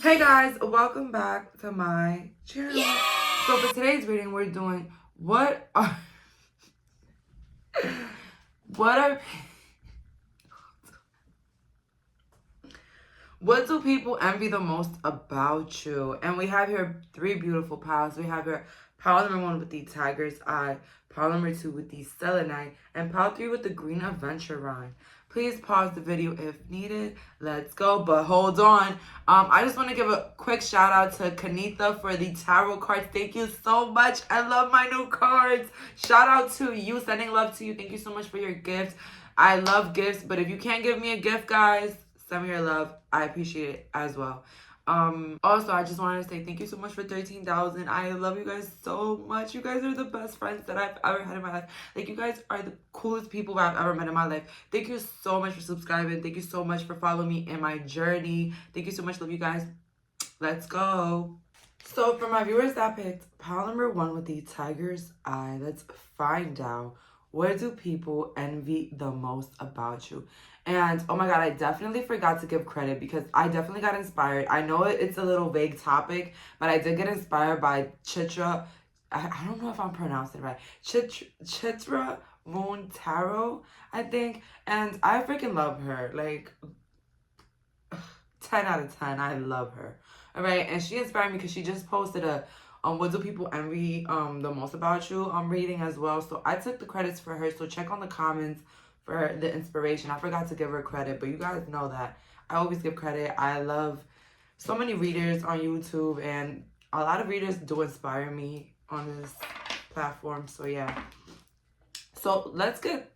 Hey guys, welcome back to my channel. Yay! So for today's reading, we're doing what do people envy the most about you? And we have here three beautiful piles. We have here pile number 1 with the tiger's eye, pile number 2 with the selenite, and pile 3 with the green adventure rhyme. Please pause the video if needed. Let's go. But hold on. I just want to give a quick shout out to Kanitha for the tarot cards. Thank you so much. I love my new cards. Shout out to you. Sending love to you. Thank you so much for your gifts. I love gifts, but if you can't give me a gift, guys, send me your love. I appreciate it as well. Also, I just wanted to say thank you so much for 13,000. I love you guys so much. You guys are the best friends that I've ever had in my life. Like, you guys are the coolest people I've ever met in my life. Thank you so much for subscribing. Thank you so much for following me in my journey. Thank you so much. Love you guys. Let's go. So for my viewers that picked pile number 1 with the tiger's eye, let's find out, what do people envy the most about you? And oh my god, I definitely forgot to give credit because I definitely got inspired. I know it's a little vague topic, but I did get inspired by Chitra. I don't know if I'm pronouncing it right. Chitra Moon Tarot, I think. And I freaking love her. Like, 10 out of 10. I love her. All right. And she inspired me because she just posted a what do people envy the most about you reading as well. So I took the credits for her. So check on the comments for the inspiration. I forgot to give her credit, but you guys know that I always give credit. I love so many readers on YouTube, and a lot of readers do inspire me on this platform. So yeah. So let's get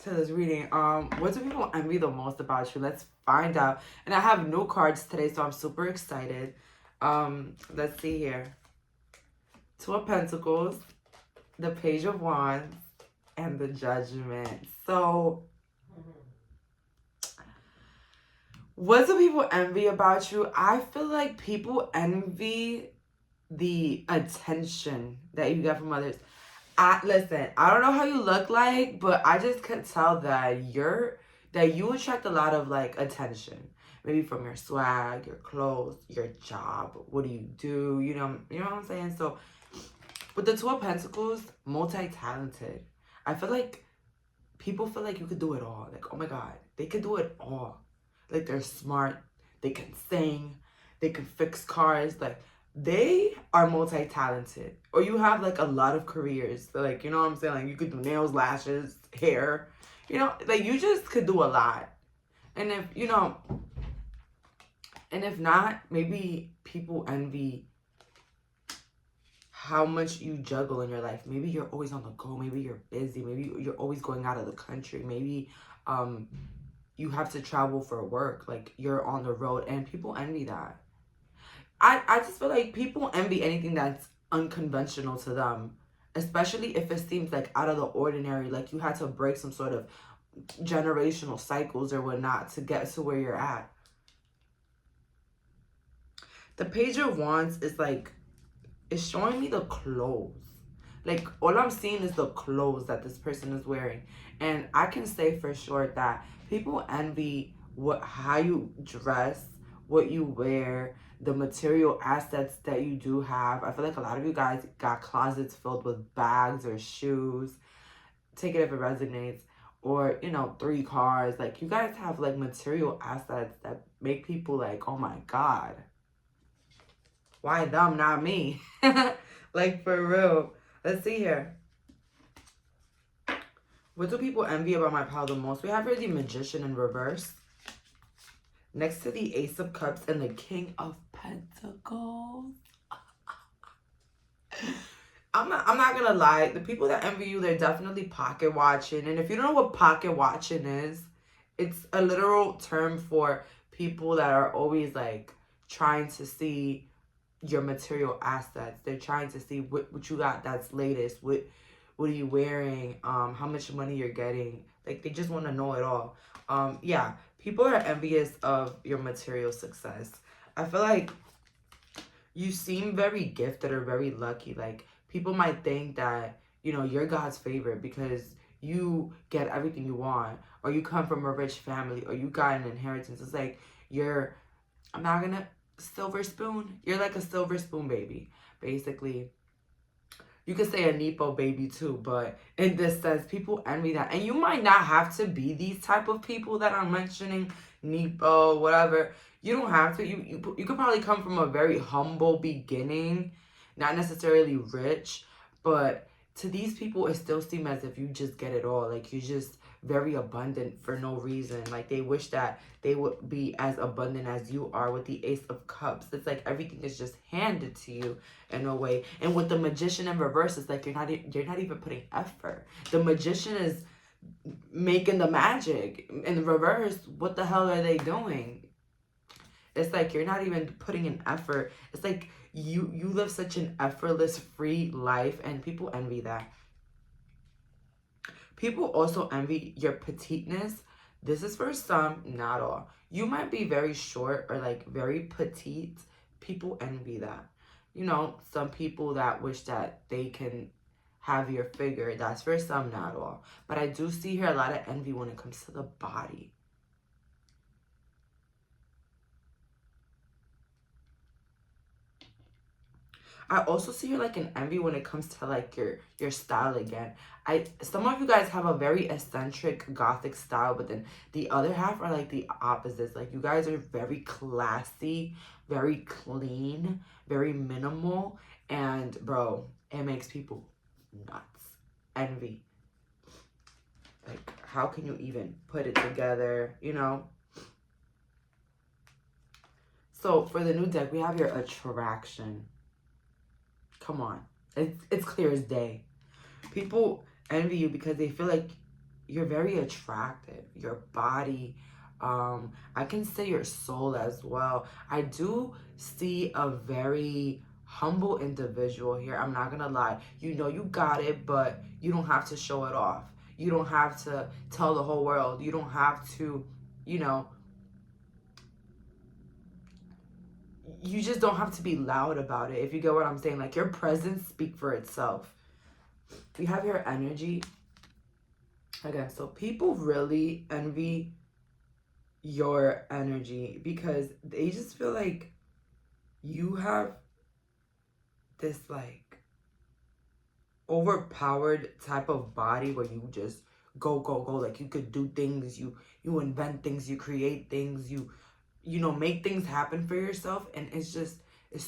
to this reading. What do people envy the most about you? Let's find out. And I have new cards today, so I'm super excited. Let's see here. 2 of Pentacles, the Page of Wands, and the Judgment. So, what do people envy about you? I feel like people envy the attention that you get from others. Listen, I don't know how you look like, but I just could tell that you attract a lot of like attention. Maybe from your swag, your clothes, your job. What do? You know what I'm saying? So with the 2 of Pentacles, multi-talented. I feel like people feel like you could do it all. Like, oh my god, they could do it all. Like, they're smart, they can sing, they can fix cars. Like, they are multi-talented. Or you have like a lot of careers. So, like, you know what I'm saying? Like, you could do nails, lashes, hair. You know, like, you just could do a lot. And if not, maybe people envy how much you juggle in your life. Maybe you're always on the go. Maybe you're busy. Maybe you're always going out of the country. Maybe you have to travel for work. Like, you're on the road, and people envy that. I just feel like people envy anything that's unconventional to them, especially if it seems like out of the ordinary, like you had to break some sort of generational cycles or whatnot to get to where you're at. The Page of Wands is like, it's showing me the clothes. Like, all I'm seeing is the clothes that this person is wearing. And I can say for sure that people envy how you dress, what you wear, the material assets that you do have. I feel like a lot of you guys got closets filled with bags or shoes. Take it if it resonates. Or, 3 cars. Like, you guys have like material assets that make people like, oh my god, why them, not me? Like, for real. Let's see here. What do people envy about my pile the most? We have here the Magician in reverse, next to the Ace of Cups and the King of Pentacles. I'm not gonna lie. The people that envy you, they're definitely pocket watching. And if you don't know what pocket watching is, it's a literal term for people that are always like trying to see your material assets. They're trying to see what you got that's latest. What are you wearing? How much money you're getting. Like, they just want to know it all. Yeah, people are envious of your material success. I feel like you seem very gifted or very lucky. Like, people might think that, you're God's favorite because you get everything you want, or you come from a rich family, or you got an inheritance. It's like, I'm not gonna silver spoon. You're like a silver spoon baby, basically. You could say a Nepo baby too, but in this sense, people envy that. And you might not have to be these type of people that I'm mentioning, Nepo, whatever. You don't have to. You could probably come from a very humble beginning, not necessarily rich, but to these people, it still seems as if you just get it all. Like, you're just very abundant for no reason. Like, they wish that they would be as abundant as you are with the Ace of Cups. It's like everything is just handed to you in a way. And with the Magician in reverse, it's like you're not even putting effort. The Magician is making the magic. In reverse, what the hell are they doing? It's like you're not even putting in effort. It's like you live such an effortless, free life, and people envy that. People also envy your petiteness. This is for some, not all. You might be very short or like very petite. People envy that. You know, some people that wish that they can have your figure. That's for some, not all. But I do see here a lot of envy when it comes to the body. I also see here like an envy when it comes to like your style again. Some of you guys have a very eccentric gothic style, but then the other half are like the opposites. Like, you guys are very classy, very clean, very minimal, and bro, it makes people nuts. Envy. Like, how can you even put it together, you know? So for the new deck, we have your attraction. Come on. It's clear as day. People envy you because they feel like you're very attractive. Your body, I can say your soul as well. I do see a very humble individual here. I'm not gonna lie. You know you got it, but you don't have to show it off. You don't have to tell the whole world. You don't have to, you know, you just don't have to be loud about it, if you get what I'm saying. Like, your presence speak for itself. We have your energy. Again, so people really envy your energy because they just feel like you have this, like, overpowered type of body where you just go. Like, you could do things, you invent things, you create things, you know, make things happen for yourself. And it's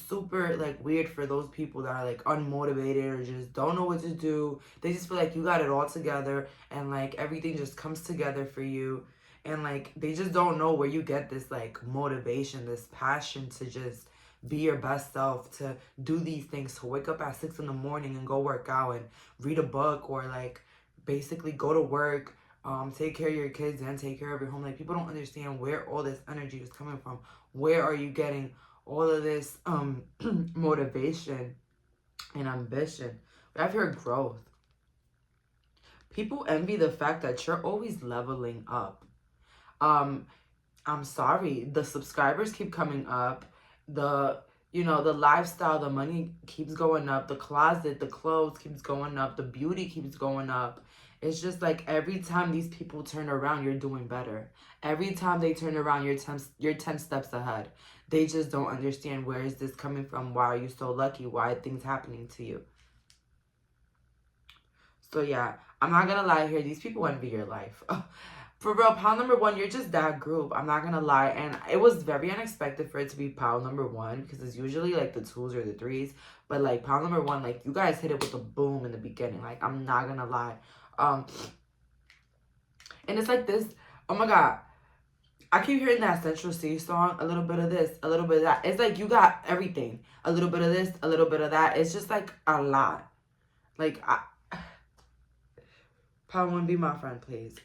super like weird for those people that are like unmotivated or just don't know what to do. They just feel like you got it all together and like everything just comes together for you, and like they just don't know where you get this like motivation, this passion to just be your best self, to do these things, to wake up at 6 in the morning and go work out and read a book, or like basically go to work, take care of your kids and take care of your home. Like, people don't understand where all this energy is coming from. Where are you getting all of this motivation and ambition? We have your growth. People envy the fact that you're always leveling up. I'm sorry, the subscribers keep coming up, the lifestyle, the money keeps going up, the closet, the clothes keeps going up, the beauty keeps going up. It's just like every time these people turn around, you're doing better. Every time they turn around, you're 10 steps ahead. They just don't understand, where is this coming from? Why are you so lucky? Why are things happening to you? So yeah, I'm not gonna lie here. These people envy your life. For real, pile number 1, you're just that group. I'm not gonna lie. And it was very unexpected for it to be pile number 1, because it's usually like the 2s or the 3s. But like pile number 1, like you guys hit it with a boom in the beginning. Like, I'm not gonna lie. And it's like this. Oh my God. I keep hearing that Central C song. A little bit of this, a little bit of that. It's like you got everything. A little bit of this, a little bit of that. It's just like a lot. Like, Pile 1, be my friend, please.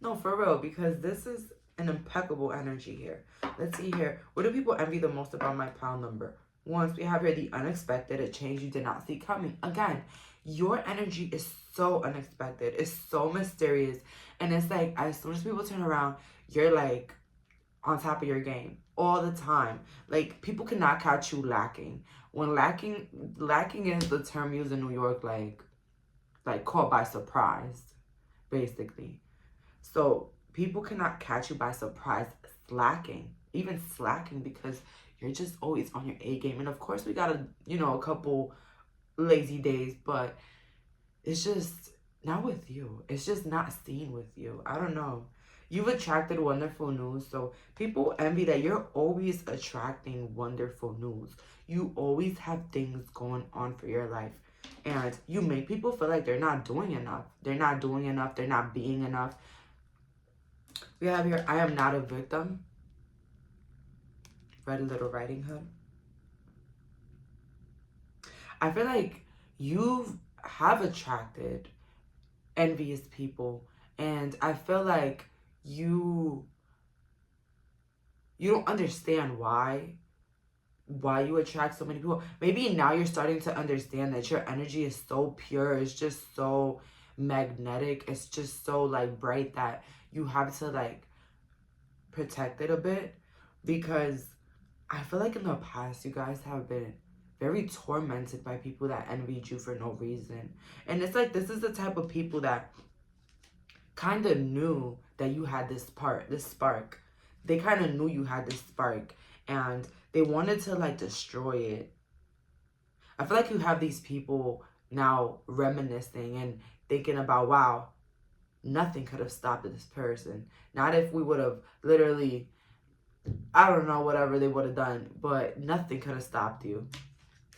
No, for real, because this is an impeccable energy here. Let's see here. What do people envy the most about my pile number? Once we have here the unexpected, a change you did not see coming. Again, your energy is so unexpected. It's so mysterious. And it's like, as soon as people turn around, you're like on top of your game all the time. Like, people cannot catch you lacking. When lacking is the term used in New York, like caught by surprise, basically. So people cannot catch you by surprise slacking. even slacking because you're just always on your A game. And of course we got a couple lazy days, but it's just not with you. It's just not seen with you. I don't know. You've attracted wonderful news. So people envy that you're always attracting wonderful news. You always have things going on for your life. And you make people feel like they're not doing enough. They're not doing enough. They're not being enough. We have here, I am not a victim. Red Little Riding Hood. I feel like you have attracted envious people. And I feel like you don't understand why you attract so many people. Maybe now you're starting to understand that your energy is so pure. It's just so magnetic. It's just so like bright that you have to like protect it a bit, because I feel like in the past you guys have been very tormented by people that envied you for no reason. And it's like, this is the type of people that kind of knew that you had this spark. They kind of knew you had this spark and they wanted to like destroy it. I feel like you have these people now reminiscing and thinking about, wow, nothing could have stopped this person. Not if we would have literally, I don't know, whatever they would have done, but nothing could have stopped you.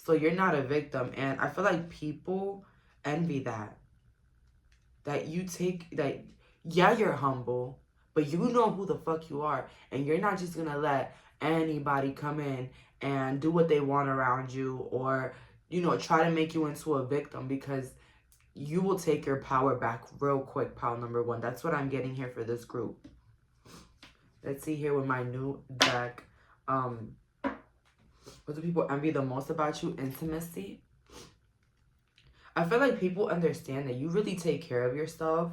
So you're not a victim. And I feel like people envy that. That you take, that, yeah, you're humble, but you know who the fuck you are. And you're not just going to let anybody come in and do what they want around you, or, try to make you into a victim, because you will take your power back real quick, pile number one. That's what I'm getting here for this group. Let's see here with my new deck. What do people envy the most about you? Intimacy. I feel like people understand that you really take care of yourself.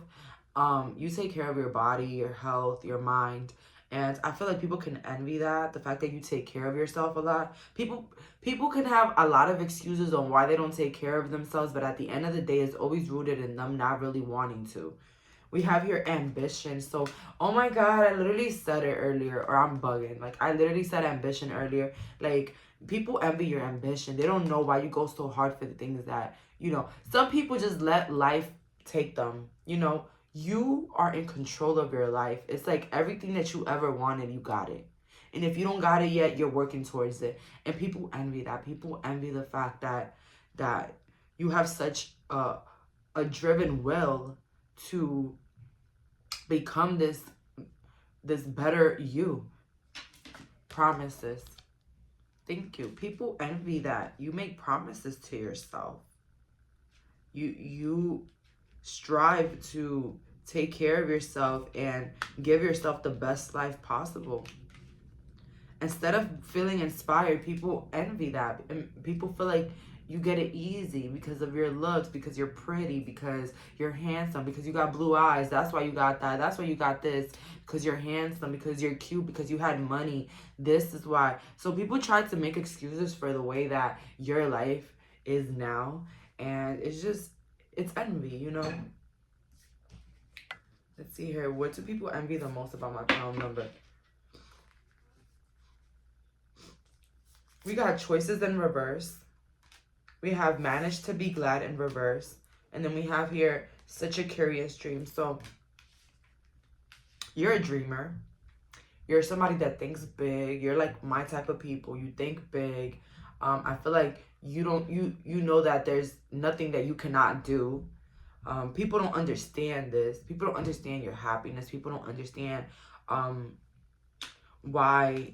You take care of your body, your health, your mind. And I feel like people can envy that, the fact that you take care of yourself a lot. People can have a lot of excuses on why they don't take care of themselves, but at the end of the day, it's always rooted in them not really wanting to. We have here ambition. So, oh my God, I literally said it earlier, or I'm bugging. Like, I literally said ambition earlier. Like, people envy your ambition. They don't know why you go so hard for the things that, some people just let life take them. You are in control of your life. It's like everything that you ever wanted, you got it. And if you don't got it yet, you're working towards it. And people envy that. People envy the fact that you have such a driven will to become this better you. Promises. Thank you. People envy that. You make promises to yourself. You strive to take care of yourself and give yourself the best life possible. Instead of feeling inspired, people envy that. And people feel like you get it easy because of your looks, because you're pretty, because you're handsome, because you got blue eyes. That's why you got that. That's why you got this, because you're handsome, because you're cute, because you had money. This is why. So people try to make excuses for the way that your life is now. And it's envy, Let's see here. What do people envy the most about my pound number? We got choices in reverse. We have managed to be glad in reverse. And then we have here such a curious dream. So you're a dreamer. You're somebody that thinks big. You're like my type of people. You think big. I feel like you know that there's nothing that you cannot do. People don't understand this. People don't understand your happiness. People don't understand why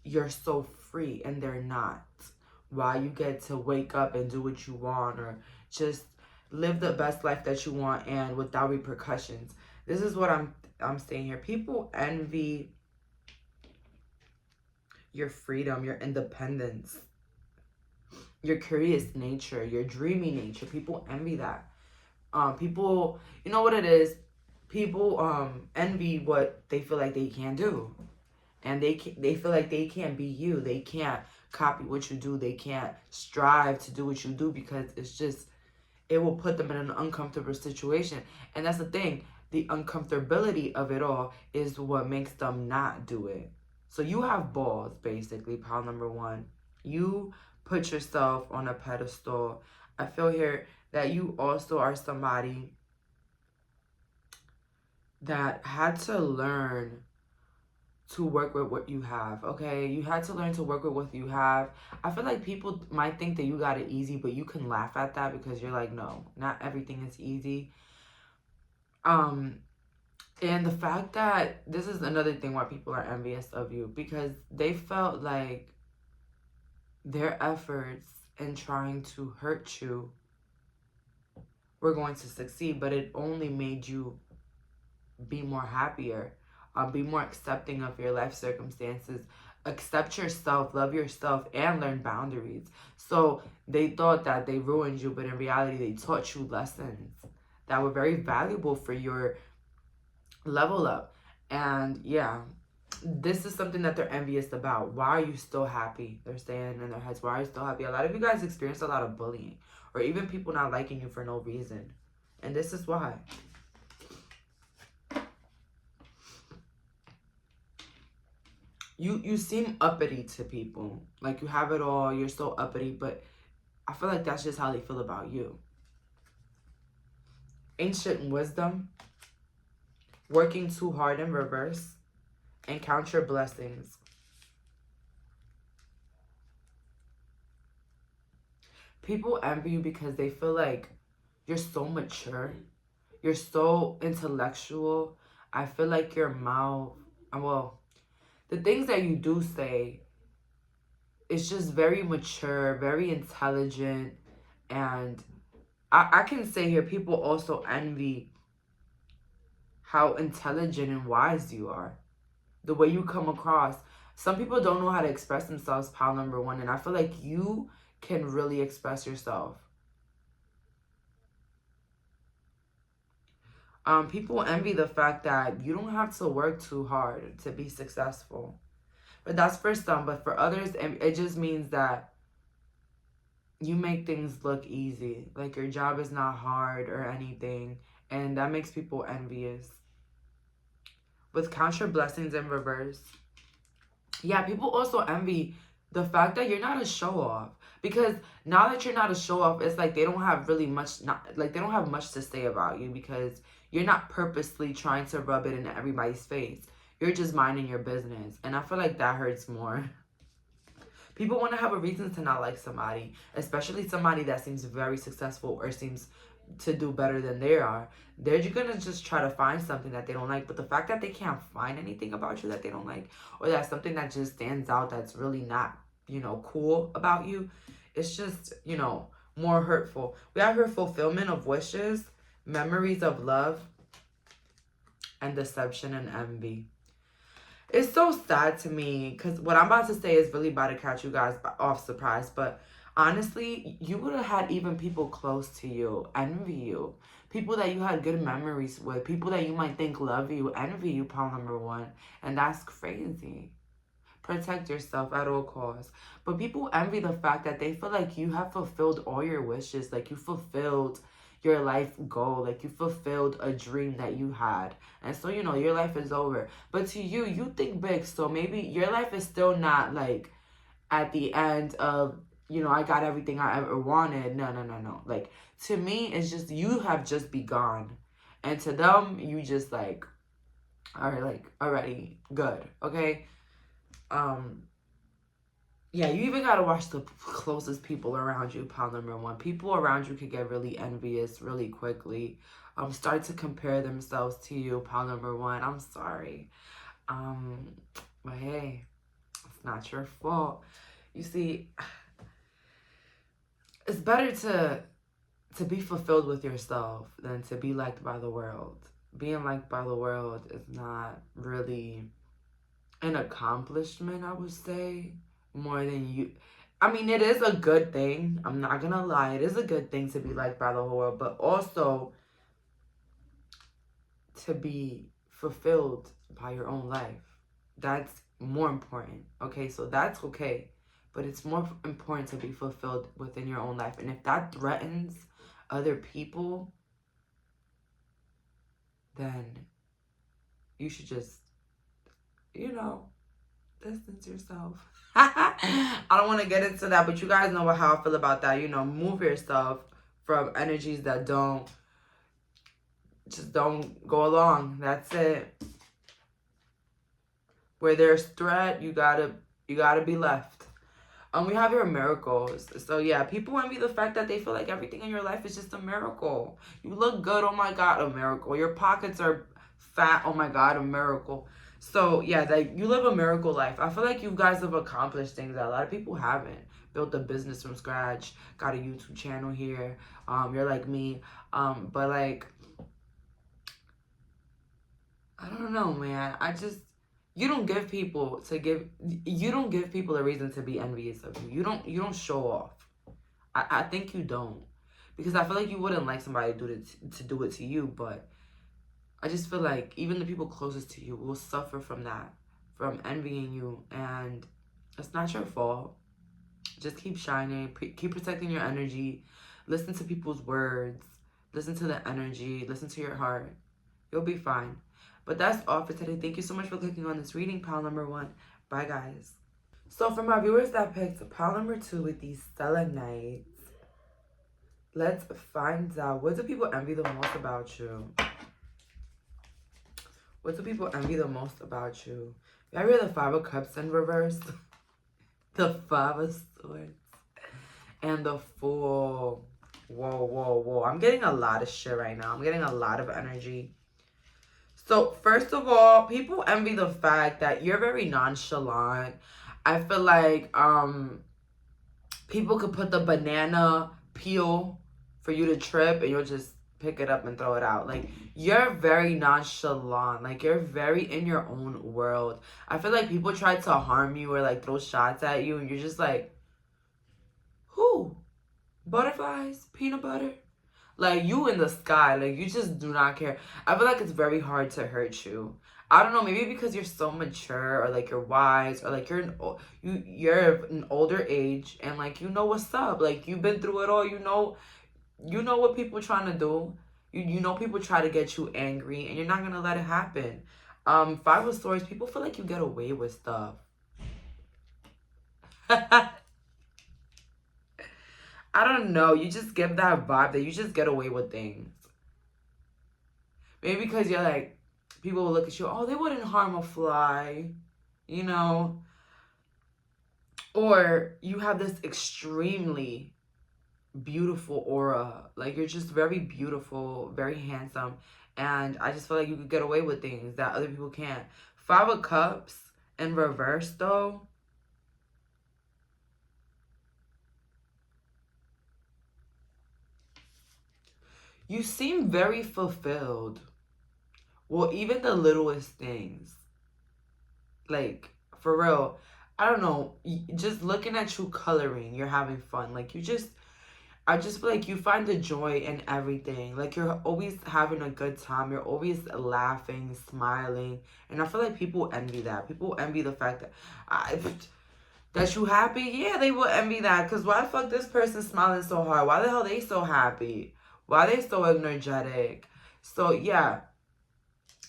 you're so free and they're not. Why you get to wake up and do what you want, or just live the best life that you want and without repercussions. This is what I'm saying here. People envy your freedom, your independence, your curious nature, your dreamy nature. People envy that. People, you know what it is? People envy what they feel like they can do. And they feel like they can't be you. They can't copy what you do. They can't strive to do what you do, because it will put them in an uncomfortable situation. And that's the thing. The uncomfortability of it all is what makes them not do it. So you have balls, basically, pile number one. You put yourself on a pedestal. I feel here that you also are somebody that had to learn to work with what you have, okay? You had to learn to work with what you have. I feel like people might think that you got it easy, but you can laugh at that because you're like, no, not everything is easy. And the fact that this is another thing why people are envious of you, because they felt like their efforts in trying to hurt you were going to succeed, but it only made you be more happier, be more accepting of your life circumstances, accept yourself, love yourself, and learn boundaries. So they thought that they ruined you, but in reality, they taught you lessons that were very valuable for your level up. And yeah, this is something that they're envious about. Why are you still happy? They're saying in their heads, why are you still happy? A lot of you guys experience a lot of bullying, or even people not liking you for no reason. And this is why. You seem uppity to people. Like you have it all, you're so uppity, but I feel like that's just how they feel about you. Ancient wisdom, working too hard in reverse, and count your blessings. People envy you because they feel like you're so mature, you're so intellectual. I feel like your mouth, well, the things that you do say, it's just very mature, very intelligent. And I can say here, people also envy how intelligent and wise you are. The way you come across. Some people don't know how to express themselves, pile number one. And I feel like you can really express yourself. People envy the fact that you don't have to work too hard to be successful. But that's for some. But for others, it just means that you make things look easy. Like your job is not hard or anything. And that makes people envious. With count your blessings in reverse. Yeah, people also envy the fact that you're not a show-off. Because now that you're not a show-off, it's like they don't have really much, they don't have much to say about you because you're not purposely trying to rub it in everybody's face. You're just minding your business. And I feel like that hurts more. People want to have a reason to not like somebody, especially somebody that seems very successful or seems to do better than they are. They're just gonna just try to find something that they don't like. But the fact that they can't find anything about you that they don't like, or that something that just stands out that's really not, cool about you, it's just, more hurtful. We have here fulfillment of wishes, memories of love, and deception and envy. It's so sad to me because what I'm about to say is really about to catch you guys off surprise. But honestly, you would have had even people close to you envy you. People that you had good memories with. People that you might think love you, envy you, pile number one. And that's crazy. Protect yourself at all costs. But people envy the fact that they feel like you have fulfilled all your wishes. Like you fulfilled your life goal, like you fulfilled a dream that you had, and so your life is over. But to you, you think big, so maybe your life is still not like at the end of I got everything I ever wanted. No. Like to me, it's just you have just begun, and to them, you just like are like already good. Okay. Yeah, you even gotta watch the closest people around you, pile number one. People around you could get really envious really quickly. Start to compare themselves to you, pile number one. I'm sorry. But hey, it's not your fault. You see, it's better to be fulfilled with yourself than to be liked by the world. Being liked by the world is not really an accomplishment, I would say. More than you. I mean, it is a good thing. I'm not gonna lie. It is a good thing to be liked by the whole world, but also to be fulfilled by your own life. That's more important. Okay, so that's okay. But it's more important to be fulfilled within your own life. And if that threatens other people, then you should just, Distance yourself. I don't want to get into that, but you guys know how I feel about that. You know, move yourself from energies that just don't go along. That's it. Where there's threat, you gotta be left. We have your miracles. So yeah, people envy the fact that they feel like everything in your life is just a miracle. You look good, oh my God, a miracle. Your pockets are fat, oh my God, a miracle. So yeah, like you live a miracle life. I feel like you guys have accomplished things that a lot of people haven't. Built a business from scratch, got a YouTube channel here. You're like me. But like, I don't know, man. You don't give people a reason to be envious of you. You don't show off. I think you don't. Because I feel like you wouldn't like somebody to do it to you, but I just feel like even the people closest to you will suffer from that, from envying you, and it's not your fault. Just keep shining, keep protecting your energy, listen to people's words, listen to the energy, listen to your heart. You'll be fine. But that's all for today. Thank you so much for clicking on this reading, pile number 1. Bye, guys. So for my viewers that picked pile number 2 with these selenite, let's find out, what do people envy the most about you? What do people envy the most about you? You ever hear the 5 of Cups in reverse? The 5 of Swords. And the Fool. Whoa, whoa, whoa. I'm getting a lot of shit right now. I'm getting a lot of energy. So, first of all, people envy the fact that you're very nonchalant. I feel like people could put the banana peel for you to trip and you'll just pick it up and throw it out. Like, you're very nonchalant. Like, you're very in your own world. I feel like people try to harm you or, like, throw shots at you and you're just like, who? Butterflies? Peanut butter? Like, you in the sky. Like, you just do not care. I feel like it's very hard to hurt you. I don't know, maybe because you're so mature or, like, you're wise or, like, you're an older age and, like, you know what's up. Like, you've been through it all. You know what people trying to do. You know people try to get you angry and you're not going to let it happen. 5 of Swords, people feel like you get away with stuff. I don't know. You just give that vibe that you just get away with things. Maybe because you're like, people will look at you, oh, they wouldn't harm a fly, you know? Or you have this extremely beautiful aura. Like, you're just very beautiful, very handsome. And I just feel like you could get away with things that other people can't. 5 of Cups in reverse, though. You seem very fulfilled. Well, even the littlest things. Like, for real. I don't know. Just looking at you coloring, you're having fun. Like, I just feel like you find the joy in everything. Like, you're always having a good time. You're always laughing, smiling. And I feel like people envy that. People envy the fact that you happy. Yeah, they will envy that. Because why the fuck this person smiling so hard? Why the hell they so happy? Why they so energetic? So, yeah.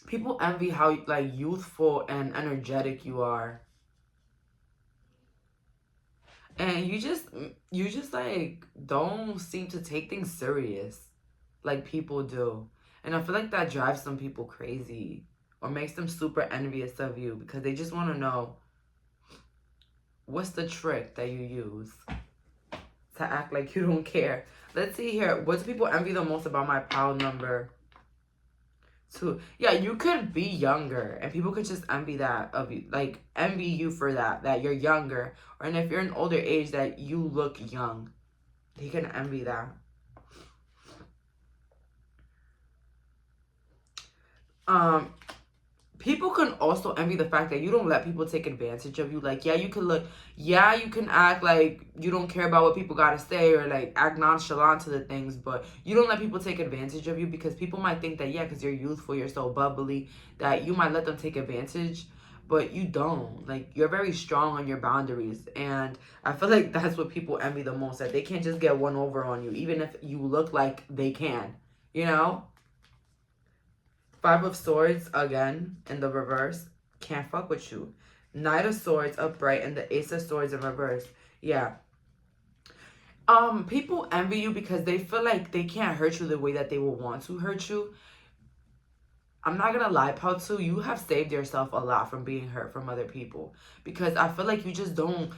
People envy how, like, youthful and energetic you are. And you just, like, don't seem to take things serious like people do. And I feel like that drives some people crazy or makes them super envious of you because they just want to know what's the trick that you use to act like you don't care. Let's see here. What do people envy the most about my pile number 2? Yeah, you could be younger and people could just envy that of you. Like, envy you for that you're younger. And if you're an older age, that you look young. They can envy that. People can also envy the fact that you don't let people take advantage of you. Like, yeah, you can act like you don't care about what people gotta say or, like, act nonchalant to the things, but you don't let people take advantage of you because people might think that, yeah, because you're youthful, you're so bubbly, that you might let them take advantage, but you don't. Like, you're very strong on your boundaries, and I feel like that's what people envy the most, that they can't just get one over on you, even if you look like they can, you know? 5 of Swords, again, in the reverse, can't fuck with you. Knight of Swords upright and the Ace of Swords in reverse. Yeah. People envy you because they feel like they can't hurt you the way that they will want to hurt you. I'm not gonna lie, Pao2, you have saved yourself a lot from being hurt from other people. Because I feel like you just don't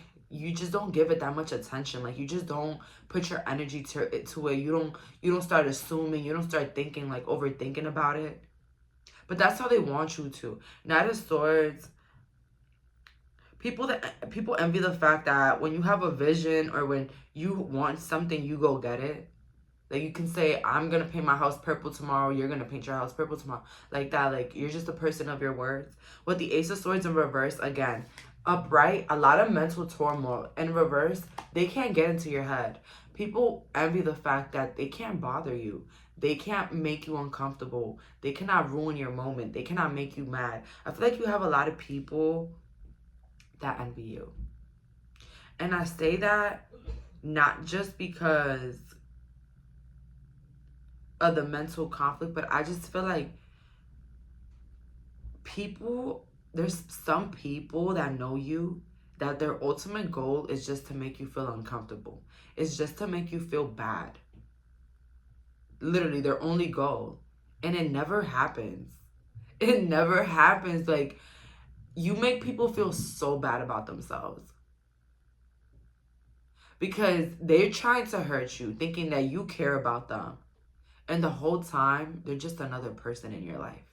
give it that much attention. Like, you just don't put your energy to it. You don't start assuming, you don't start thinking, like, overthinking about it. But that's how they want you to. Knight of Swords, people envy the fact that when you have a vision or when you want something, you go get it. Like, you can say, I'm gonna paint my house purple tomorrow, you're gonna paint your house purple tomorrow. Like that. Like, you're just a person of your words. With the Ace of Swords in reverse, again, upright, a lot of mental turmoil. In reverse, they can't get into your head. People envy the fact that they can't bother you. They can't make you uncomfortable. They cannot ruin your moment. They cannot make you mad. I feel like you have a lot of people that envy you. And I say that not just because of the mental conflict, but I just feel like there's some people that know you, that their ultimate goal is just to make you feel uncomfortable. It's just to make you feel bad. Literally, their only goal. And it never happens. It never happens. Like, you make people feel so bad about themselves. Because they're trying to hurt you, thinking that you care about them. And the whole time, they're just another person in your life.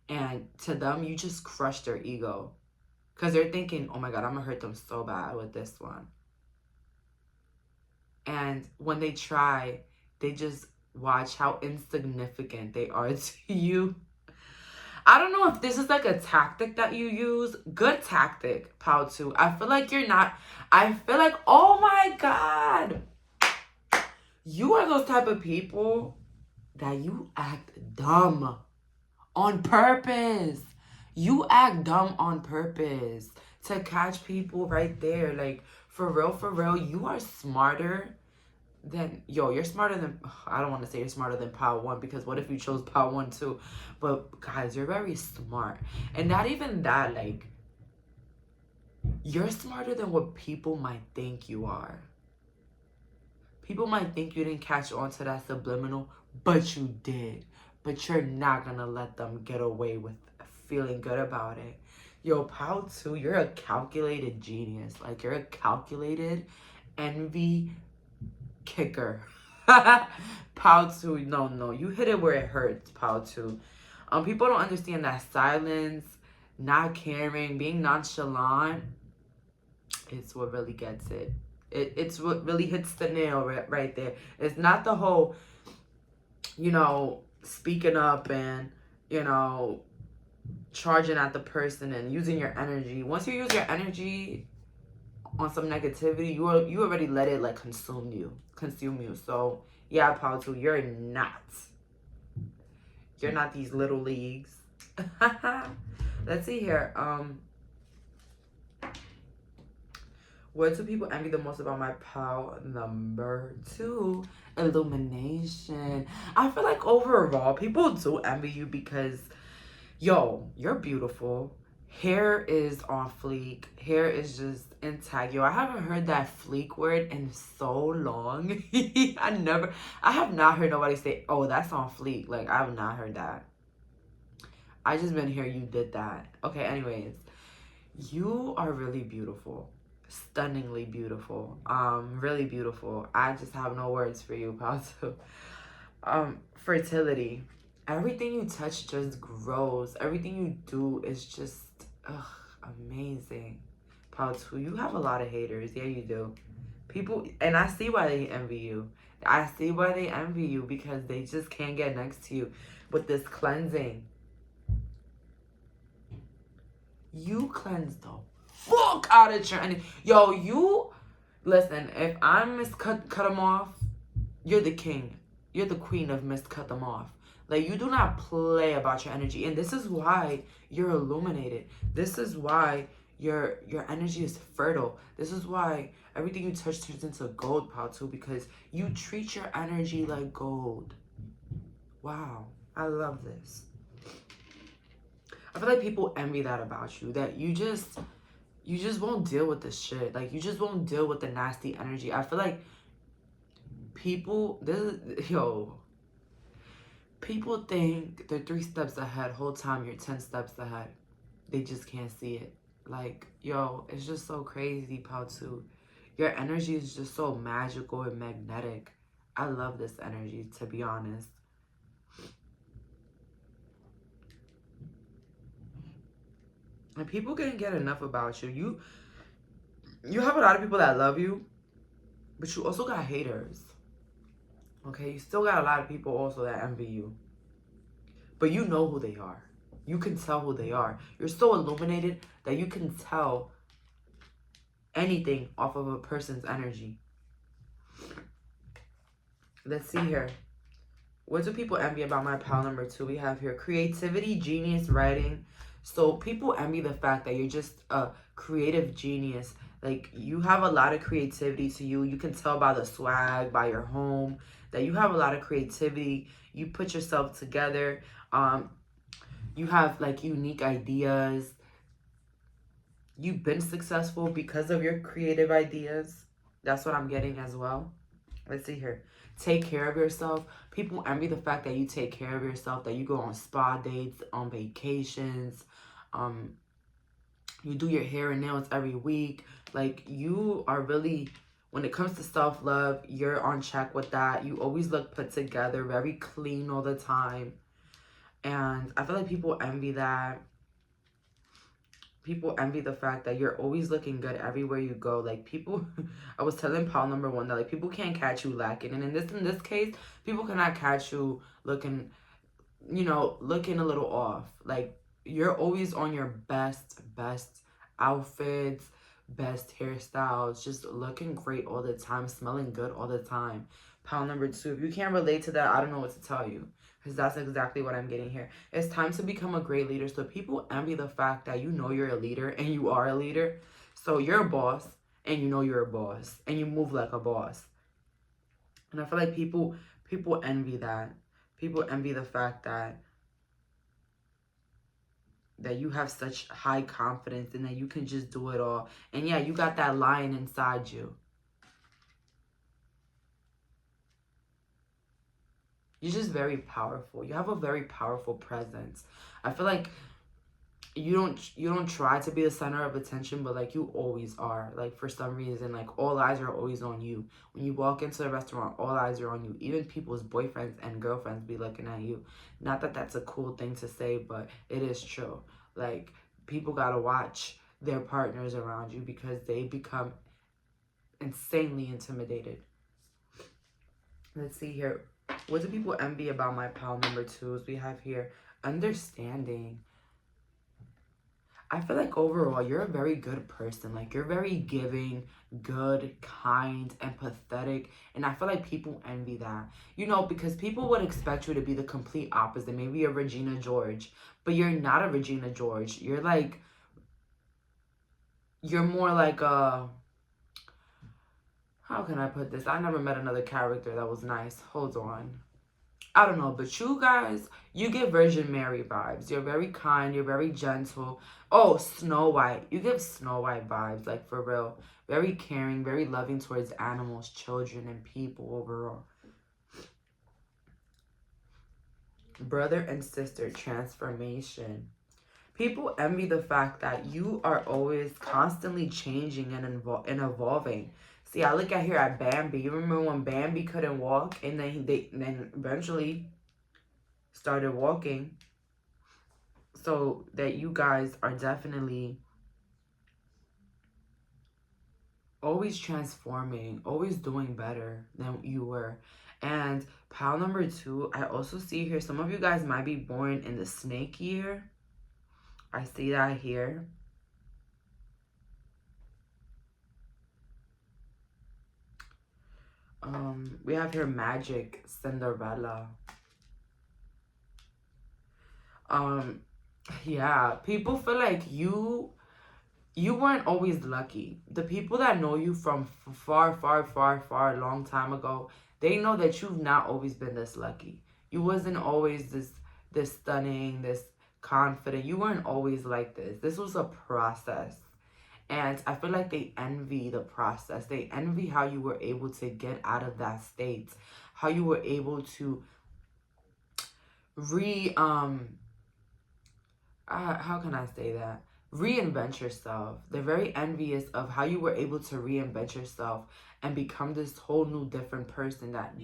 And to them, you just crush their ego. Because they're thinking, oh my God, I'm going to hurt them so bad with this one. And when they try, they just watch how insignificant they are to you. I don't know if this is like a tactic that you use. Good tactic, Pao2. I feel like you're not. I feel like, oh my God. You are those type of people that you act dumb on purpose. You act dumb on purpose to catch people right there. Like, for real, you are smarter than, you're smarter than, I don't want to say you're smarter than Pao1, because what if you chose Pao1 too? But guys, you're very smart. And not even that, like, you're smarter than what people might think you are. People might think you didn't catch on to that subliminal, but you did. But you're not gonna let them get away with feeling good about it. Yo, Pao2, you're a calculated genius. Like, you're a calculated envy kicker. Pao2, no, you hit it where it hurts, Pao2. People don't understand that silence, not caring, being nonchalant, it's what really gets it. It's what really hits the nail right there. It's not the whole, speaking up and, charging at the person and using your energy. Once you use your energy on some negativity, you already let it, like, consume you. So yeah, Pao2, you're not these little leagues. Let's see here. What do people envy the most about my Pao number 2? Illumination. I feel like overall, people do envy you because, yo, you're beautiful. Hair is on fleek. Hair is just intact. Yo, I haven't heard that fleek word in so long. I have not heard nobody say, oh, that's on fleek. Like, I have not heard that. I just been here, you did that. Okay, anyways. You are really beautiful. Stunningly beautiful. Really beautiful. I just have no words for you, Pao2. Fertility. Everything you touch just grows. Everything you do is just amazing. Pao2, you have a lot of haters. Yeah, you do. People, and I see why they envy you. I see why they envy you, because they just can't get next to you with this cleansing. You cleanse the fuck out of your energy. Yo, you, listen, if I'm cut them off, you're the king. You're the queen of cut them off. Like, you do not play about your energy. And this is why you're illuminated. This is why your energy is fertile. This is why everything you touch turns into gold, Pao2, because you treat your energy like gold. Wow. I love this. I feel like people envy that about you. That you just, you just won't deal with this shit. Like, you just won't deal with the nasty energy. I feel like people, people think they're 3 steps ahead. Whole time you're 10 steps ahead. They just can't see it. Like, yo, it's just so crazy, Pao2. Your energy is just so magical and magnetic. I love this energy, to be honest. And people can't get enough about you. You have a lot of people that love you, but you also got haters. Okay, you still got a lot of people also that envy you. But you know who they are. You can tell who they are. You're so illuminated that you can tell anything off of a person's energy. Let's see here. What do people envy about my pile number 2? We have here creativity, genius, writing. So people envy the fact that you're just a creative genius. Like, you have a lot of creativity to you. You can tell by the swag, by your home, that you have a lot of creativity. You put yourself together. You have, like, unique ideas. You've been successful because of your creative ideas. That's what I'm getting as well. Let's see here. Take care of yourself. People envy the fact that you take care of yourself, that you go on spa dates, on vacations. You do your hair and nails every week. Like, you are really, when it comes to self-love, you're on check with that. You always look put together, very clean all the time. And I feel like people envy that. People envy the fact that you're always looking good everywhere you go. Like, people, I was telling pile number 1 that, like, people can't catch you lacking. And in this case, people cannot catch you looking, looking a little off. Like, you're always on your best outfits, best hairstyles, just looking great all the time, smelling good all the time. Pile number 2, if you can't relate to that, I don't know what to tell you. Because that's exactly what I'm getting here. It's time to become a great leader. So people envy the fact that you know you're a leader and you are a leader. So you're a boss and you know you're a boss and you move like a boss. And I feel like people envy that. People envy the fact that you have such high confidence and that you can just do it all. And yeah, you got that lion inside you. You're just very powerful. You have a very powerful presence. I feel like you don't try to be the center of attention, but like you always are. Like, for some reason, like, all eyes are always on you. When you walk into a restaurant, all eyes are on you. Even people's boyfriends and girlfriends be looking at you. Not that that's a cool thing to say, but it is true. Like, people gotta watch their partners around you because they become insanely intimidated. Let's see here. What do people envy about my pile number 2s? We have here understanding. I feel like overall, you're a very good person. Like, you're very giving, good, kind, empathetic. And I feel like people envy that. Because people would expect you to be the complete opposite. Maybe a Regina George. But you're not a Regina George. You're more like a... How can I put this? I never met another character that was nice. Hold on. I don't know, but you guys, you get Virgin Mary vibes. You're very kind. You're very gentle. Oh, Snow White. You give Snow White vibes, like, for real. Very caring, very loving towards animals, children, and people overall. Brother and sister transformation. People envy the fact that you are always constantly changing and evolving. See, I look at here at Bambi. You remember when Bambi couldn't walk and then then eventually started walking? So that you guys are definitely always transforming, always doing better than you were. And pile number 2, I also see here, some of you guys might be born in the snake year. I see that here. We have here magic, Cinderella. Yeah, people feel like you weren't always lucky. The people that know you from far, long time ago, they know that you've not always been this lucky. You wasn't always this stunning, this confident. You weren't always like this. This was a process. And I feel like they envy the process. They envy how you were able to get out of that state, how you were able to how can I say that? Reinvent yourself. They're very envious of how you were able to reinvent yourself and become this whole new different person that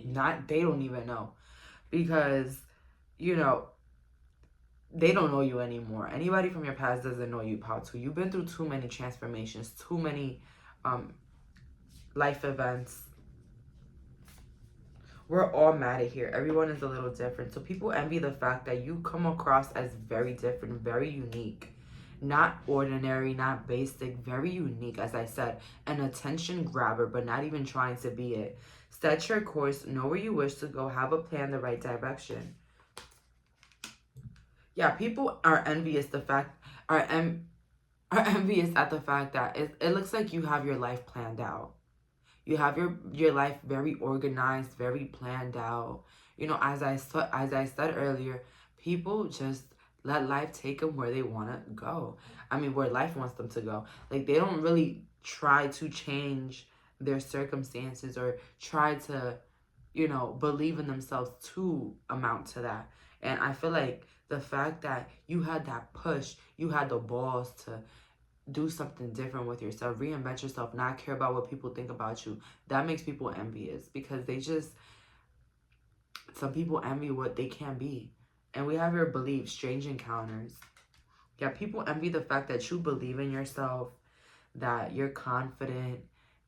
they don't even know. Because, you know, they don't know you anymore. Anybody from your past doesn't know you, Patu. You've been through too many transformations, too many life events. We're all mad at here. Everyone is a little different. So people envy the fact that you come across as very different, very unique. Not ordinary, not basic, very unique, as I said. An attention grabber, but not even trying to be it. Set your course, know where you wish to go, have a plan, the right direction. Yeah, people are envious envious at the fact that it looks like you have your life planned out. You have your life very organized, very planned out. You know, as I said earlier, people just let life take them where they want to go. I mean, where life wants them to go. Like, they don't really try to change their circumstances or try to, you know, believe in themselves to amount to that. And I feel like the fact that you had that push, you had the balls to do something different with yourself, reinvent yourself, not care about what people think about you, that makes people envious, because some people envy what they can be. And we have your beliefs, strange encounters. Yeah, people envy the fact that you believe in yourself, that you're confident,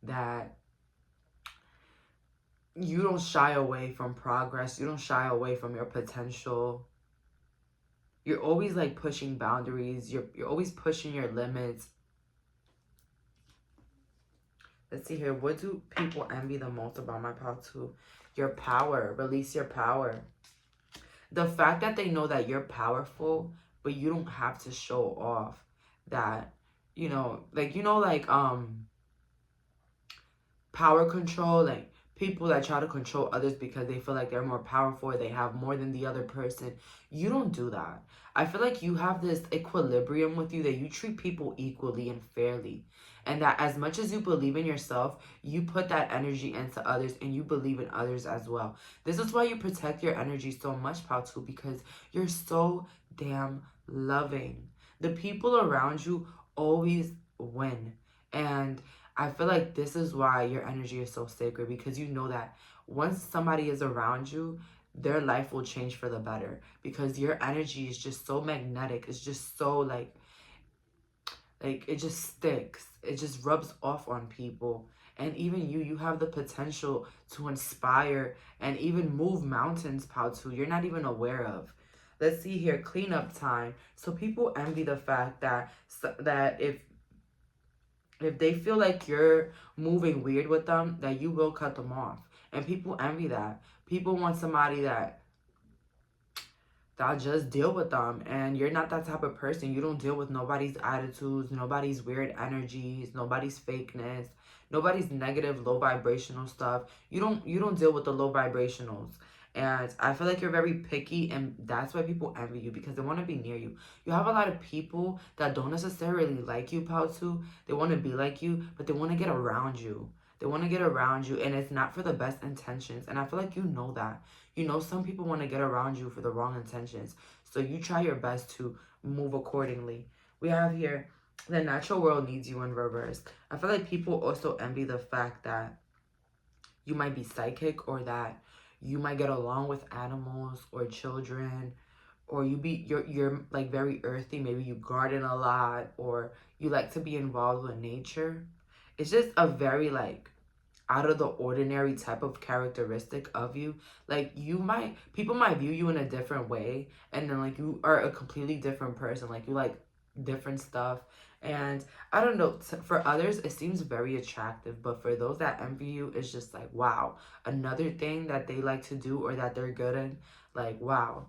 that you don't shy away from progress, you don't shy away from your potential. You're always like pushing boundaries, you're always pushing your limits. Let's see here. What do people envy the most about my part two? Your power. Release your power. The fact that they know that you're powerful, but you don't have to show off that, you know, like, power control, like people that try to control others because they feel like they're more powerful or they have more than the other person. You don't do that. I feel like you have this equilibrium with you, that you treat people equally and fairly. And that as much as you believe in yourself, you put that energy into others and you believe in others as well. This is why you protect your energy so much, Patu, because you're so damn loving. The people around you always win. And I feel like this is why your energy is so sacred, because you know that once somebody is around you, their life will change for the better, because your energy is just so magnetic. It's just so like it just sticks. It just rubs off on people. And even you have the potential to inspire and even move mountains, Patu, you're not even aware of. Let's see here, cleanup time. So people envy the fact that if they feel like you're moving weird with them, that you will cut them off. And people envy that. People want somebody that'll just deal with them. And you're not that type of person. You don't deal with nobody's attitudes, nobody's weird energies, nobody's fakeness, nobody's negative, low vibrational stuff. You don't deal with the low vibrationals. And I feel like you're very picky, and that's why people envy you, because they want to be near you. You have a lot of people that don't necessarily like you, Pautu. They want to be like you, but they want to get around you. They want to get around you, and it's not for the best intentions. And I feel like you know that. You know some people want to get around you for the wrong intentions. So you try your best to move accordingly. We have here, the natural world needs you in reverse. I feel like people also envy the fact that you might be psychic, or that you might get along with animals or children, or you're like very earthy. Maybe you garden a lot, or you like to be involved with nature. It's just a very like out of the ordinary type of characteristic of you. Like people might view you in a different way, and then like you are a completely different person. Like you like different stuff. And I don't know, for others it seems very attractive, but for those that envy you, it's just like, wow, another thing that they like to do or that they're good in. Like, wow.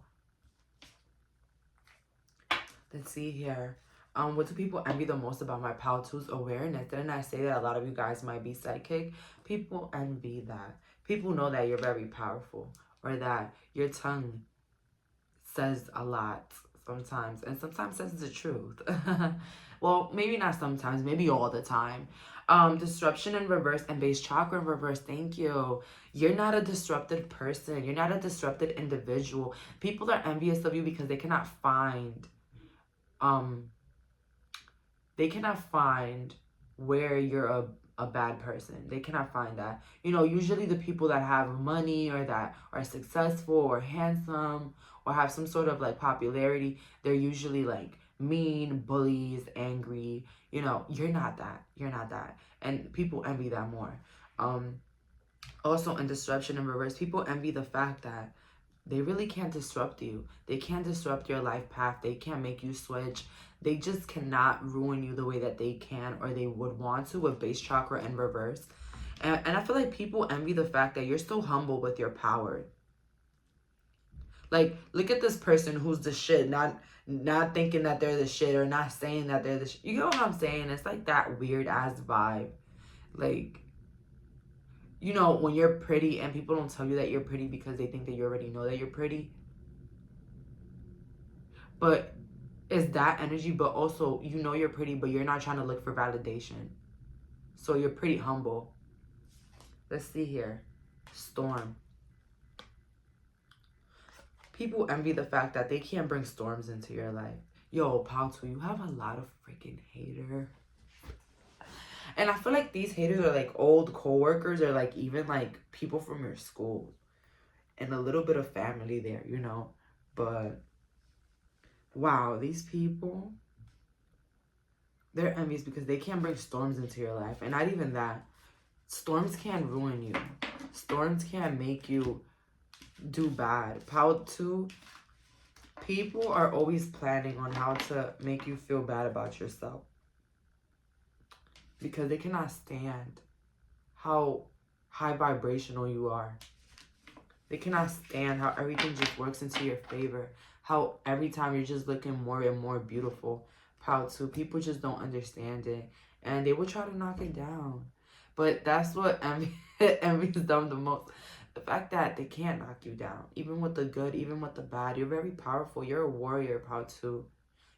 Let's see here. What do people envy the most about my Paltu's awareness? Didn't I say that a lot of you guys might be psychic? People envy that. People know that you're very powerful, or that your tongue says a lot. sometimes. And sometimes that's the truth. Well, maybe not sometimes, maybe all the time. Disruption in reverse and base chakra in reverse. Thank you. You're not a disrupted person. You're not a disrupted individual. People are envious of you because they cannot find where you're a bad person. They cannot find that. You know, usually the people that have money or that are successful or handsome or have some sort of like popularity, they're usually like mean, bullies, angry. You know, you're not that. You're not that. And people envy that more. Also in disruption in reverse, people envy the fact that they really can't disrupt you. They can't disrupt your life path. They can't make you switch. They just cannot ruin you the way that they can or they would want to with base chakra in reverse. And I feel like people envy the fact that you're so humble with your power. Like, look at this person who's the shit, not thinking that they're the shit or not saying that they're the shit. You know what I'm saying? It's like that weird ass vibe. Like, you know, when you're pretty and people don't tell you that you're pretty because they think that you already know that you're pretty. But it's that energy, but also you know you're pretty, but you're not trying to look for validation. So you're pretty humble. Let's see here. Storm. People envy the fact that they can't bring storms into your life. Yo, Paltu, you have a lot of freaking haters. And I feel like these haters are like old co-workers or like even like people from your school. And a little bit of family there, you know. But wow, these people, they're envious because they can't bring storms into your life. And not even that. Storms can ruin you. Storms can make you do bad. Power 2, people are always planning on how to make you feel bad about yourself. Because they cannot stand how high vibrational you are. They cannot stand how everything just works into your favor. How every time you're just looking more and more beautiful. Proud too. People just don't understand it. And they will try to knock it down. But that's what envies them the most. The fact that they can't knock you down. Even with the good, even with the bad. You're very powerful. You're a warrior, proud too.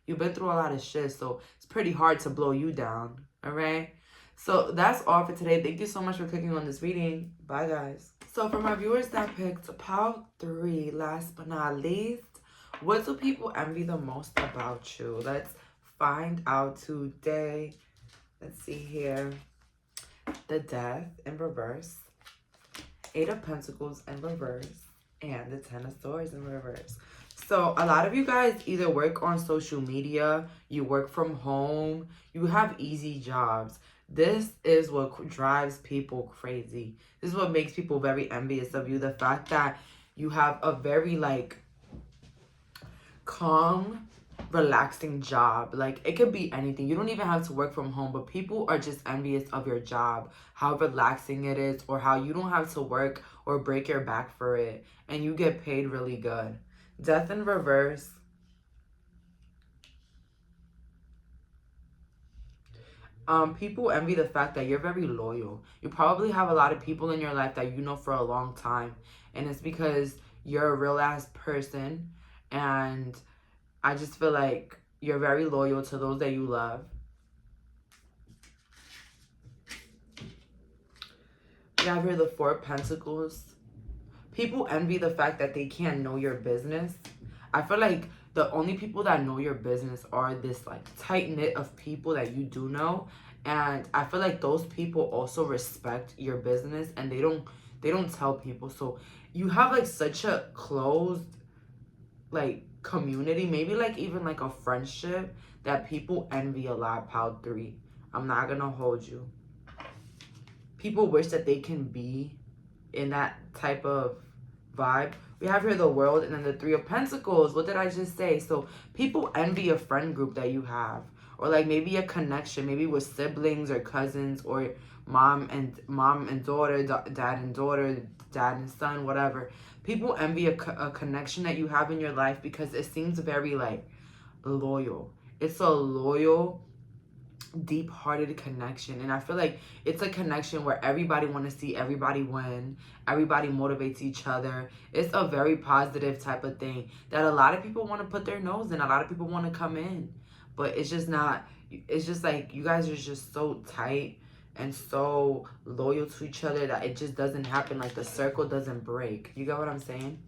You've been through a lot of shit. So it's pretty hard to blow you down. Alright? So that's all for today. Thank you so much for clicking on this reading. Bye, guys. So for my viewers that picked Pile 3, last but not least, what do people envy the most about you? Let's find out today. Let's see here. The Death in reverse. 8 of Pentacles in reverse. And the 10 of Swords in reverse. So a lot of you guys either work on social media, you work from home, you have easy jobs. This is what drives people crazy. This is what makes people very envious of you. The fact that you have a very like calm, relaxing job. Like it could be anything. You don't even have to work from home, but people are just envious of your job, how relaxing it is, or how you don't have to work or break your back for it and you get paid really good. Death in reverse. People envy the fact that you're very loyal. You probably have a lot of people in your life that you know for a long time. And it's because you're a real ass person. And I just feel like you're very loyal to those that you love. We have here the 4 of Pentacles. People envy the fact that they can't know your business. I feel like the only people that know your business are this like tight knit of people that you do know, and I feel like those people also respect your business and they don't tell people. So you have like such a closed like community, maybe like even like a friendship that people envy a lot. Pile 3. I'm not gonna hold you. People wish that they can be in that type of vibe. We have here the World and then the 3 of Pentacles. What did I just say? So people envy a friend group that you have, or like maybe a connection, maybe with siblings or cousins, or mom and daughter, dad and daughter, dad and son, whatever. People envy a connection that you have in your life because it seems very like loyal. It's a loyal deep-hearted connection. And I feel like it's a connection where everybody want to see everybody win. Everybody motivates each other. It's a very positive type of thing that a lot of people want to put their nose in. A lot of people want to come in. But it's just not, it's just like you guys are just so tight and so loyal to each other that it just doesn't happen. Like the circle doesn't break. You get what I'm saying?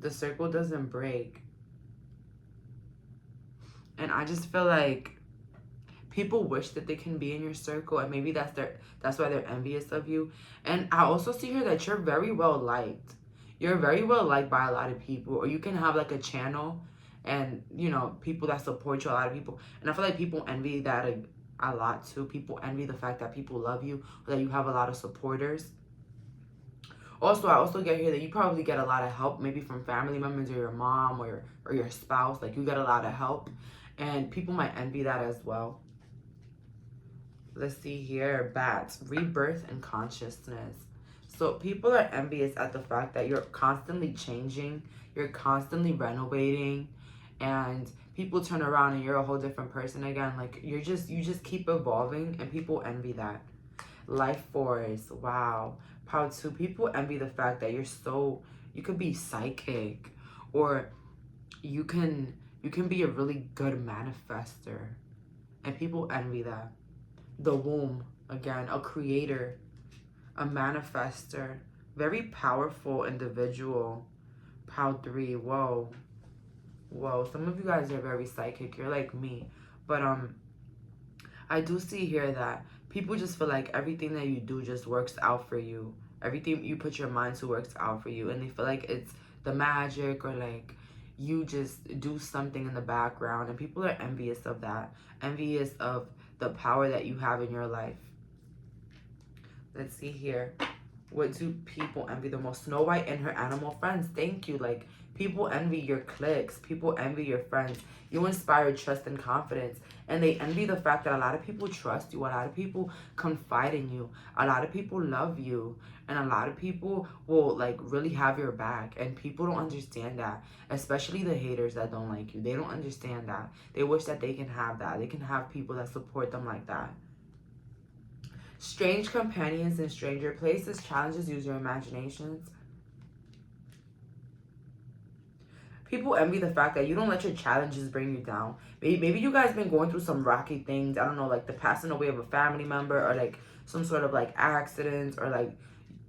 The circle doesn't break. And I just feel like people wish that they can be in your circle, and maybe that's why they're envious of you. And I also see here that you're very well liked. You're very well liked by a lot of people, or you can have like a channel and, you know, people that support you, a lot of people. And I feel like people envy that a lot too. People envy the fact that people love you, or that you have a lot of supporters. Also, I also get here that you probably get a lot of help, maybe from family members or your mom or your spouse. Like, you get a lot of help, and people might envy that as well. Let's see here. Bats, rebirth and consciousness. So people are envious at the fact that you're constantly changing, you're constantly renovating, and people turn around and you're a whole different person again. Like, you just keep evolving, and people envy that. Life force, wow. Part 2, people envy the fact that you could be psychic, or you can be a really good manifester, and people envy that. The womb, again, a creator, a manifester, very powerful individual. Part 3, whoa, some of you guys are very psychic. You're like me. But I do see here that people just feel like everything that you do just works out for you. Everything you put your mind to works out for you. And they feel like it's the magic, or like you just do something in the background. And people are envious of that. Envious of the power that you have in your life. Let's see here. What do people envy the most? Snow White and her animal friends. Thank you. Like, people envy your cliques. People envy your friends. You inspire trust and confidence. And they envy the fact that a lot of people trust you. A lot of people confide in you. A lot of people love you. And a lot of people will, like, really have your back. And people don't understand that. Especially the haters that don't like you. They don't understand that. They wish that they can have that. They can have people that support them like that. Strange companions in stranger places. Challenges, use your imaginations. People envy the fact that you don't let your challenges bring you down. Maybe you guys been going through some rocky things. I don't know, like the passing away of a family member, or like some sort of like accidents, or like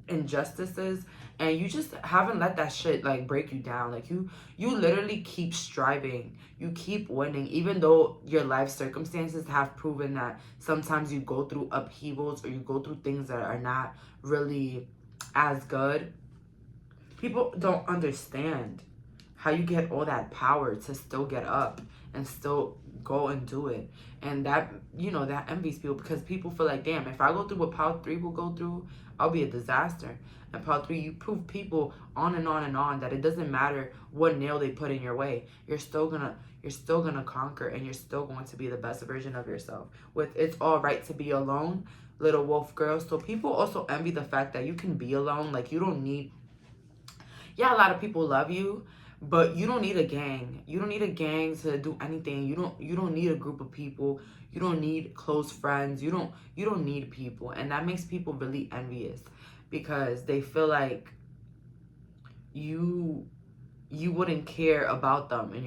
injustices, and you just haven't let that shit like break you down. Like, you literally keep striving, you keep winning, even though your life circumstances have proven that sometimes you go through upheavals, or you go through things that are not really as good. People don't understand how you get all that power to still get up and still go and do it. And that, you know, that envies people, because people feel like, damn, if I go through what Part 3 will go through, I'll be a disaster. And Part 3, you prove people on and on and on that it doesn't matter what nail they put in your way. You're still gonna conquer, and you're still going to be the best version of yourself. With It's All Right to Be Alone, Little Wolf Girl. So people also envy the fact that you can be alone. Like, you don't need, yeah, a lot of people love you, but you don't need a gang. You don't need a gang to do anything. You don't need a group of people. You don't need close friends. You don't need people. And that makes people really envious, because they feel like you wouldn't care about them in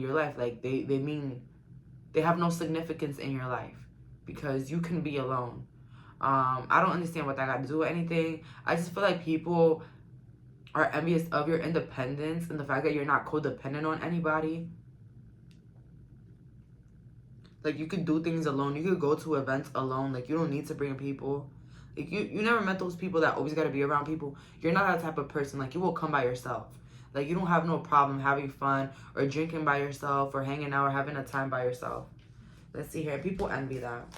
your life. Like, they have no significance in your life because you can be alone. I don't understand what that got to do with anything. I just feel like people are envious of your independence and the fact that you're not codependent on anybody. Like, you could do things alone. You could go to events alone. Like, you don't need to bring people. Like, you never met those people that always got to be around people. You're not that type of person. Like, you will come by yourself. Like, you don't have no problem having fun or drinking by yourself or hanging out or having a time by yourself. Let's see here. People envy that.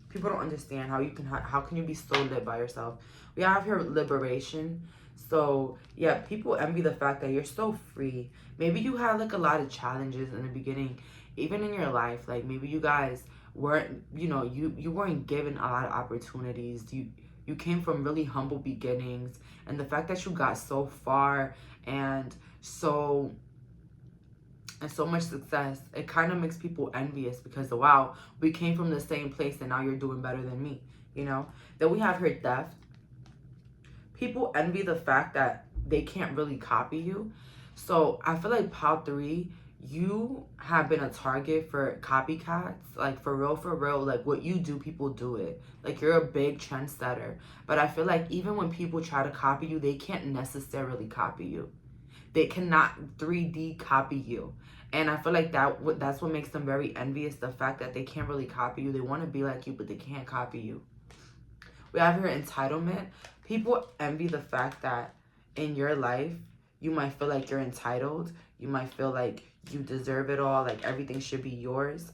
People don't understand how can you be so lit by yourself. We have here liberation. So, yeah, people envy the fact that you're so free. Maybe you had, like, a lot of challenges in the beginning, even in your life. Like, maybe you guys weren't, you know, you weren't given a lot of opportunities. You came from really humble beginnings. And the fact that you got so far and so and so much success, it kind of makes people envious because, wow, we came from the same place and now you're doing better than me, you know? Then we have her death. People envy the fact that they can't really copy you. So I feel like pile 3, you have been a target for copycats. Like for real, like what you do, people do it. Like you're a big trendsetter. But I feel like even when people try to copy you, they can't necessarily copy you. They cannot 3D copy you. And I feel like that's what makes them very envious, the fact that they can't really copy you. They want to be like you, but they can't copy you. We have here entitlement. People envy the fact that in your life, you might feel like you're entitled. You might feel like you deserve it all, like everything should be yours.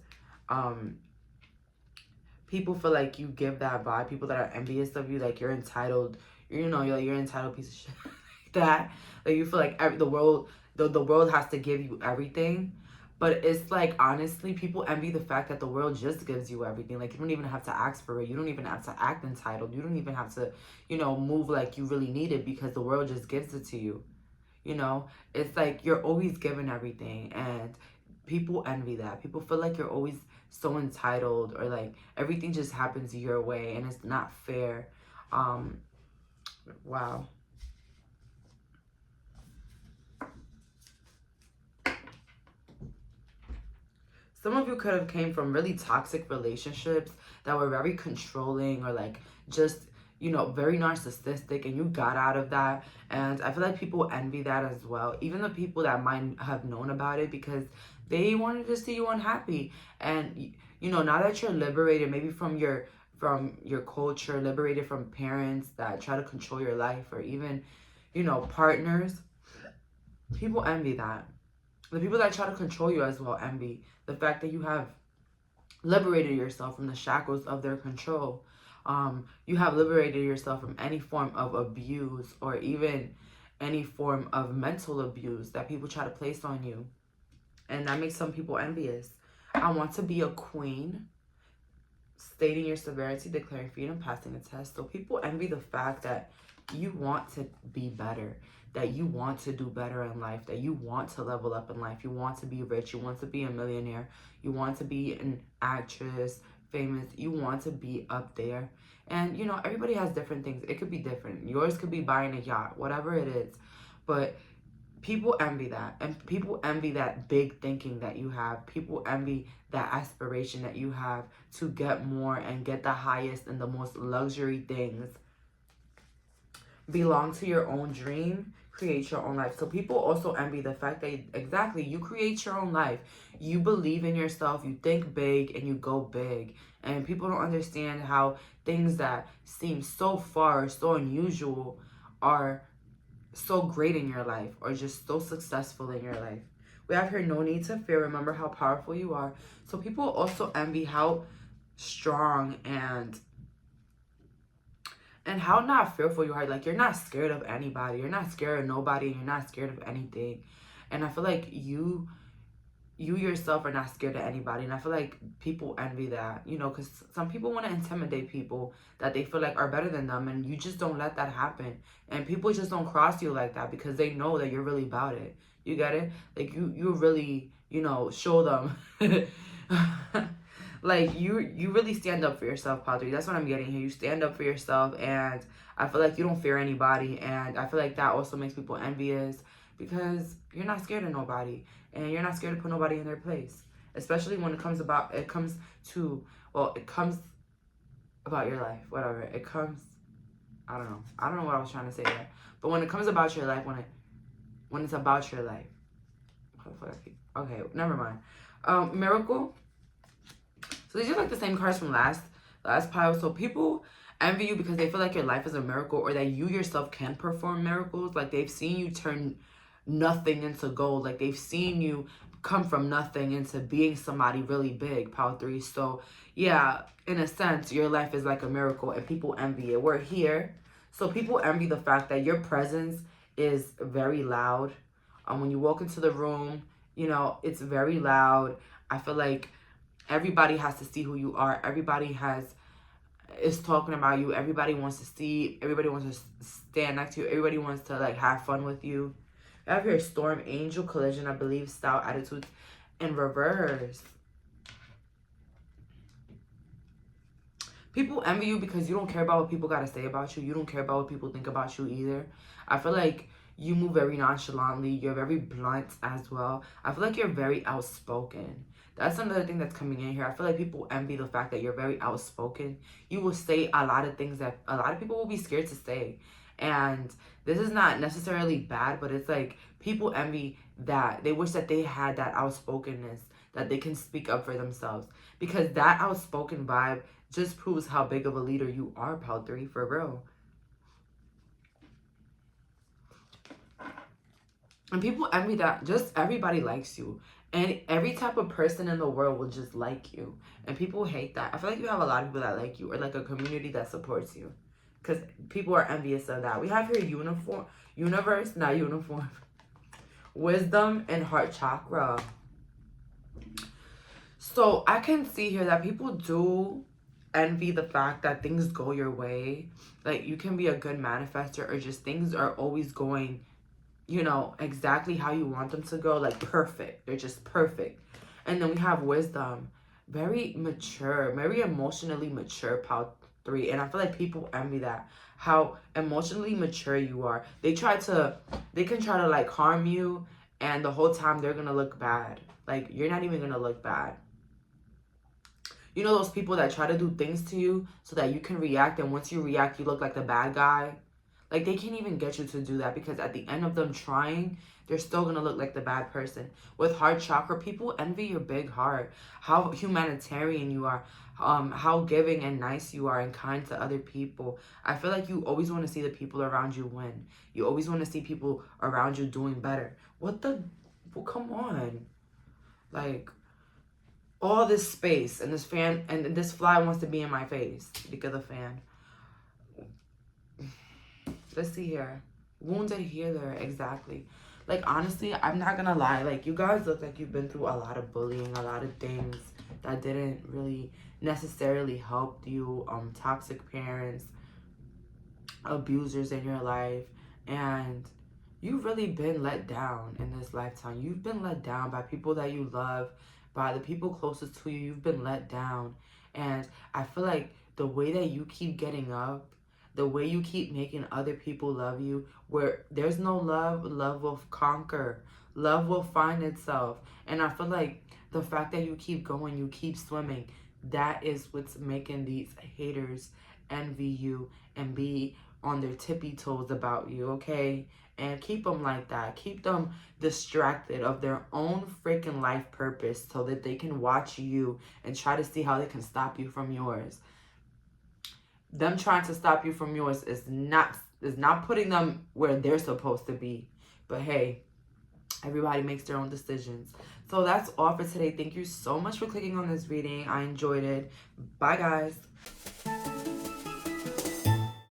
People feel like you give that vibe. People that are envious of you, like you're entitled. You know, you're an entitled piece of shit. Like that. Like you feel like the world has to give you everything. But it's like, honestly, people envy the fact that the world just gives you everything. Like, you don't even have to ask for it. You don't even have to act entitled. You don't even have to, you know, move like you really need it because the world just gives it to you. You know, it's like you're always given everything. And people envy that. People feel like you're always so entitled or like everything just happens your way and it's not fair. Wow. Some of you could have came from really toxic relationships that were very controlling or like just, you know, very narcissistic, and you got out of that. And I feel like people envy that as well. Even the people that might have known about it because they wanted to see you unhappy. And, you know, now that you're liberated, maybe from your culture, liberated from parents that try to control your life, or even, you know, partners, people envy that. The people that try to control you as well envy the fact that you have liberated yourself from the shackles of their control. You have liberated yourself from any form of abuse or even any form of mental abuse that people try to place on you. And that makes some people envious. I want to be a queen. Stating your severity, declaring freedom, passing a test. So people envy the fact that you want to be better, that you want to do better in life, that you want to level up in life, you want to be rich, you want to be a millionaire, you want to be an actress, famous, you want to be up there. And, you know, everybody has different things. It could be different. Yours could be buying a yacht, whatever it is. But people envy that. And people envy that big thinking that you have. People envy that aspiration that you have to get more and get the highest and the most luxury things. Belong to your own dream. Create your own life. So people also envy the fact that, exactly, you create your own life. You believe in yourself. You think big and you go big. And people don't understand how things that seem so far, so unusual, are so great in your life, or just so successful in your life. We have here, no need to fear. Remember how powerful you are. So people also envy how strong and how not fearful you are. Like, you're not scared of anybody. You're not scared of nobody. You're not scared of anything. And I feel like you yourself are not scared of anybody. And I feel like people envy that, you know, because some people want to intimidate people that they feel like are better than them. And you just don't let that happen. And people just don't cross you like that because they know that you're really about it. You get it? Like, you really, you know, show them. Like, you really stand up for yourself, Padre. That's what I'm getting here. You stand up for yourself, and I feel like you don't fear anybody. And I feel like that also makes people envious because you're not scared of nobody, and you're not scared to put nobody in their place. Especially when it comes about your life, whatever. I don't know what I was trying to say there. But when it comes about your life, when it's about your life. Okay, never mind. Miracle. So these are like the same cards from last pile. So people envy you because they feel like your life is a miracle, or that you yourself can perform miracles. Like, they've seen you turn nothing into gold. Like, they've seen you come from nothing into being somebody really big, pile 3. So yeah, in a sense, your life is like a miracle, and people envy it. We're here. So people envy the fact that your presence is very loud. When you walk into the room, you know, it's very loud. I feel like everybody has to see who you are. Everybody is talking about you. Everybody wants to see. Everybody wants to stand next to you. Everybody wants to, like, have fun with you. We have here Storm, Angel, Collision, I believe, Style, Attitudes in reverse. People envy you because you don't care about what people got to say about you. You don't care about what people think about you either. I feel like you move very nonchalantly. You're very blunt as well. I feel like you're very outspoken. That's another thing that's coming in here. I feel like people envy the fact that you're very outspoken. You will say a lot of things that a lot of people will be scared to say. And this is not necessarily bad, but it's like people envy that. They wish that they had that outspokenness, that they can speak up for themselves. Because that outspoken vibe just proves how big of a leader you are, Pal 3, for real. And people envy that just everybody likes you. And every type of person in the world will just like you. And people hate that. I feel like you have a lot of people that like you, or like a community that supports you. Because people are envious of that. We have here wisdom and heart chakra. So I can see here that people do envy the fact that things go your way. Like, you can be a good manifester, or just things are always going, you know, exactly how you want them to go. Like, perfect. They're just perfect. And then we have wisdom. Very mature, very emotionally mature, Pal 3. And I feel like people envy that. How emotionally mature you are. They can try to like harm you, and the whole time they're gonna look bad. Like, you're not even gonna look bad. You know those people that try to do things to you so that you can react, and once you react, you look like the bad guy? Like, they can't even get you to do that, because at the end of them trying, they're still going to look like the bad person. With heart chakra, people envy your big heart, how humanitarian you are, how giving and nice you are and kind to other people. I feel like you always want to see the people around you win. You always want to see people around you doing better. Well, come on. Like, all this space and this fan and this fly wants to be in my face because of the fan. Let's see here. Wounded healer, exactly. Like, honestly, I'm not gonna lie. Like, you guys look like you've been through a lot of bullying, a lot of things that didn't really necessarily help you. Toxic parents, abusers in your life, and you've really been let down in this lifetime. You've been let down by people that you love, by the people closest to you. You've been let down. And I feel like the way that you keep getting up, the way you keep making other people love you, where there's no love, love will conquer. Love will find itself. And I feel like the fact that you keep going, you keep swimming, that is what's making these haters envy you and be on their tippy toes about you, okay? And keep them like that. Keep them distracted of their own freaking life purpose so that they can watch you and try to see how they can stop you from yours. Them trying to stop you from yours is not putting them where they're supposed to be. But hey, everybody makes their own decisions. So that's all for today. Thank you so much for clicking on this reading. I enjoyed it. Bye, guys.